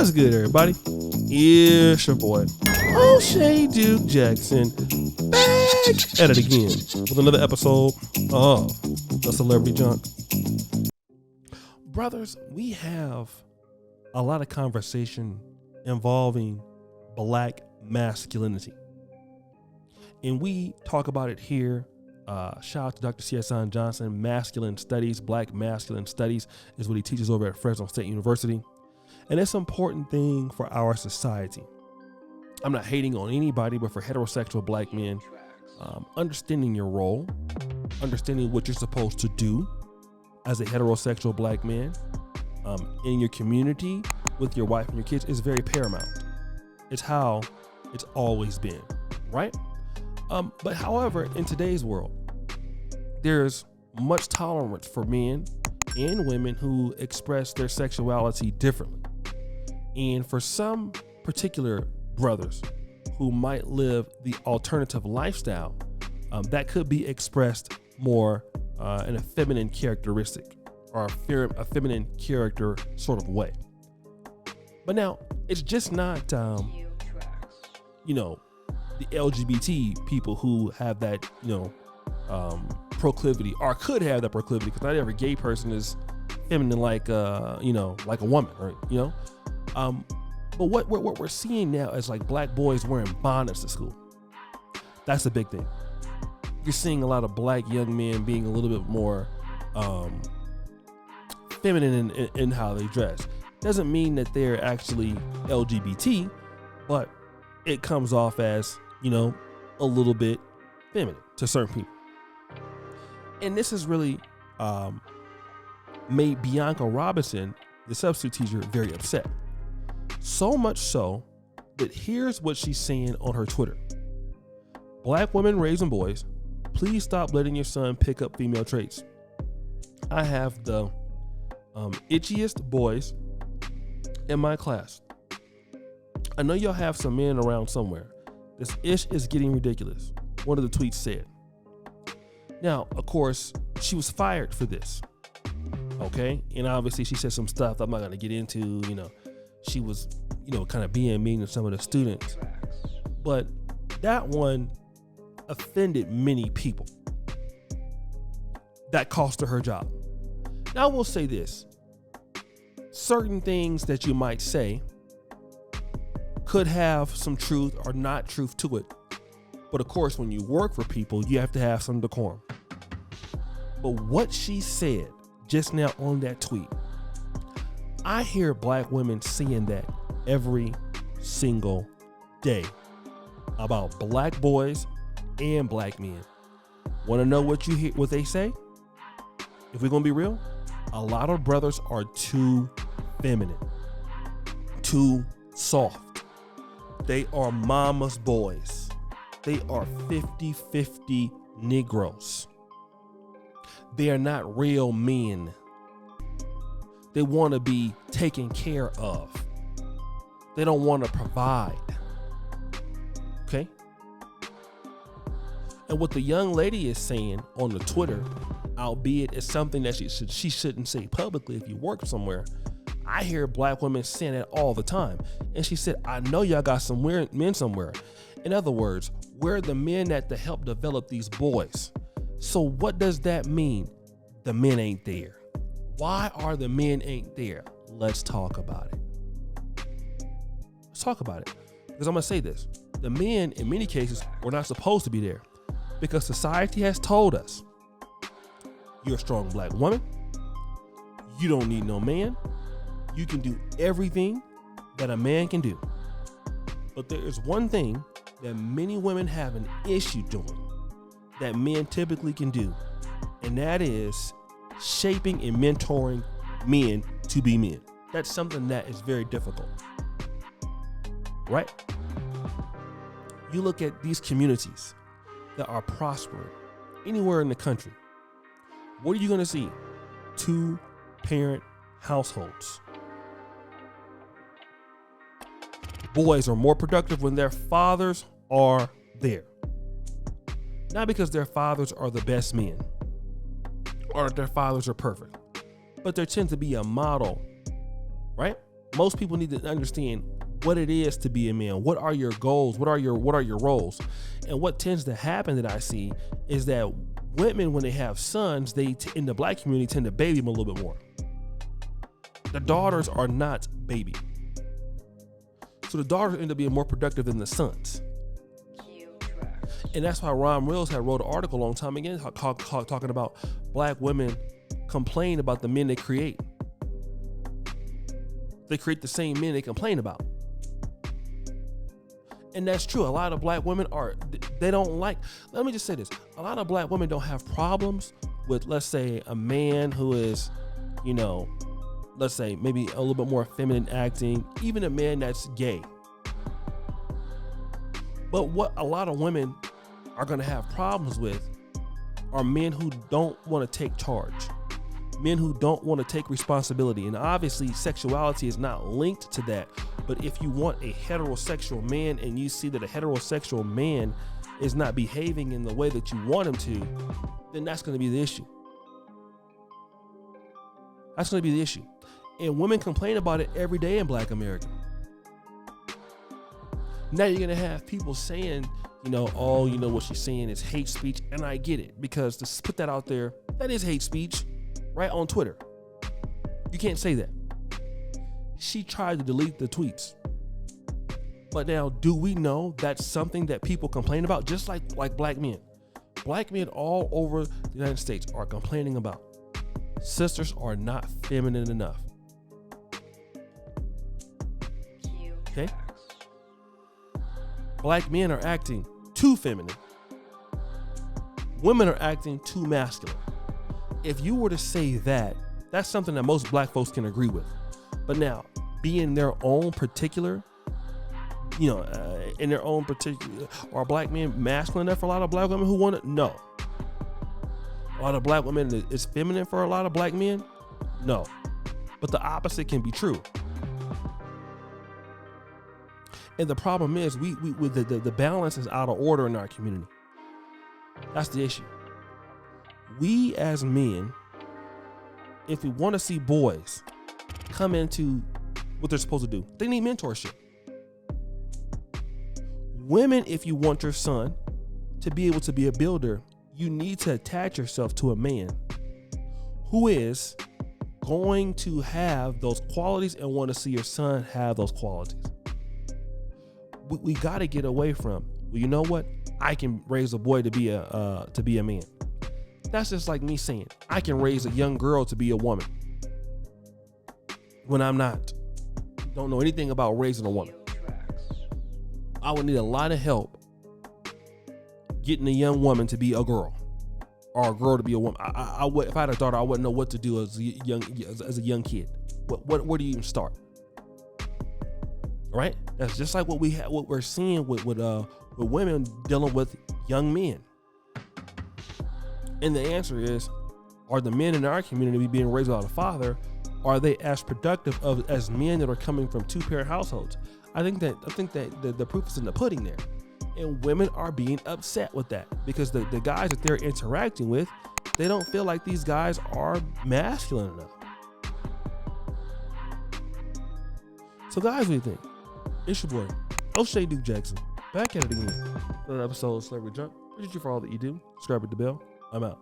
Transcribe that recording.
What's good, everybody? It's your boy, O'Shea Duke Jackson, back at it again with another episode of The Celebrity Junk. Brothers, we have a lot of conversation involving black masculinity. And we talk about it here. Shout out to Dr. C.S. Johnson, Masculine Studies, Black Masculine Studies is what he teaches over at Fresno State University. And it's an important thing for our society. I'm not hating on anybody, but for heterosexual black men, understanding your role, understanding what you're supposed to do as a heterosexual black man in your community with your wife and your kids is very paramount. It's how it's always been, right? But however, in today's world, there's much tolerance for men and women who express their sexuality differently. And for some particular brothers who might live the alternative lifestyle, that could be expressed more in a feminine characteristic or a feminine character sort of way. But now, it's just not, the LGBT people who have that, proclivity or could have that proclivity, because not every gay person is feminine like a woman, right? But what we're seeing now is like black boys wearing bonnets to school. That's a big thing. You're seeing a lot of black young men being a little bit more feminine in how they dress. Doesn't mean that they're actually LGBT, but it comes off as, a little bit feminine to certain people. And this has really made Bianca Robinson, the substitute teacher, very upset. So much so that here's what she's saying on her Twitter. Black women raising boys, please stop letting your son pick up female traits. I have the itchiest boys in my class. I know y'all have some men around somewhere. This ish is getting ridiculous, one of the tweets said. Now, of course, she was fired for this. Okay? And obviously she said some stuff I'm not going to get into, She was, kind of being mean to some of the students. But that one offended many people. That cost her job. Now, I will say this. Certain things that you might say could have some truth or not truth to it. But of course, when you work for people, you have to have some decorum. But what she said just now on that tweet, I hear black women saying that every single day about black boys and black men. Want to know what you hear, what they say? If we're going to be real, a lot of brothers are too feminine, too soft. They are mama's boys. They are 50-50 Negroes. They are not real men. They want to be taken care of. They don't want to provide. Okay? And what the young lady is saying on the Twitter, albeit it's something that she shouldn't say publicly if you work somewhere, I hear black women saying that all the time. And she said, I know y'all got some weird men somewhere. In other words, we're the men that to help develop these boys. So what does that mean? The men ain't there. Why are the men ain't there? Let's talk about it. Let's talk about it. Because I'm going to say this. The men, in many cases, were not supposed to be there. Because society has told us, you're a strong black woman. You don't need no man. You can do everything that a man can do. But there is one thing that many women have an issue doing that men typically can do. And that is shaping and mentoring men to be men. That's something that is very difficult. Right? You look at these communities that are prospering anywhere in the country. What are you going to see? 2-parent households. Boys are more productive when their fathers are there. Not because their fathers are the best men or their fathers are perfect, but there tends to be a model, right? Most people need to understand what it is to be a man. What are your goals? What are your roles? And what tends to happen that I see is that women, when they have sons, in the black community tend to baby them a little bit more. The daughters are not baby. So the daughters end up being more productive than the sons. And that's why Ron Mills had wrote an article a long time ago talking about black women complain about the men they create. They create the same men they complain about. And that's true. A lot of black women they don't like, let me just say this. A lot of black women don't have problems with, let's say, a man who is, let's say maybe a little bit more feminine acting, even a man that's gay. But what a lot of women are going to have problems with are men who don't want to take charge, men who don't want to take responsibility. And obviously sexuality is not linked to that. But if you want a heterosexual man and you see that a heterosexual man is not behaving in the way that you want him to, then that's going to be the issue. That's going to be the issue. And women complain about it every day in black America. Now you're going to have people saying, what she's saying is hate speech. And I get it, because to put that out there, that is hate speech, right, on Twitter. You can't say that. She tried to delete the tweets. But now, do we know that's something that people complain about? Just like black men. Black men all over the United States are complaining about sisters are not feminine enough. Okay? Black men are acting too feminine. Women are acting too masculine. If you were to say that, that's something that most black folks can agree with. But now, being their own particular, in their own particular, are black men masculine enough for a lot of black women who want it? No. A lot of black women is feminine for a lot of black men? No. But the opposite can be true. And the problem is the balance is out of order in our community. That's the issue. We as men, if we want to see boys come into what they're supposed to do, they need mentorship. Women, if you want your son to be able to be a builder, you need to attach yourself to a man who is going to have those qualities and want to see your son have those qualities. We got to get away from, well, you know what? I can raise a boy to be a man. That's just like me saying I can raise a young girl to be a woman when I'm not. Don't know anything about raising a woman. I would need a lot of help getting a young woman to be a girl, or a girl to be a woman. I would, if I had a daughter, I wouldn't know what to do as a young kid. Where do you even start? Right? That's just like what we're seeing with women dealing with young men. And the answer is, are the men in our community being raised without a father? Are they as productive as men that are coming from two-parent households? I think that the proof is in the pudding there. And women are being upset with that because the guys that they're interacting with, they don't feel like these guys are masculine enough. So guys, what do you think? It's your boy, O'Shea Duke Jackson, back at it again. Another episode of Celebrity Junk. Appreciate you for all that you do. Subscribe, hit the bell. I'm out.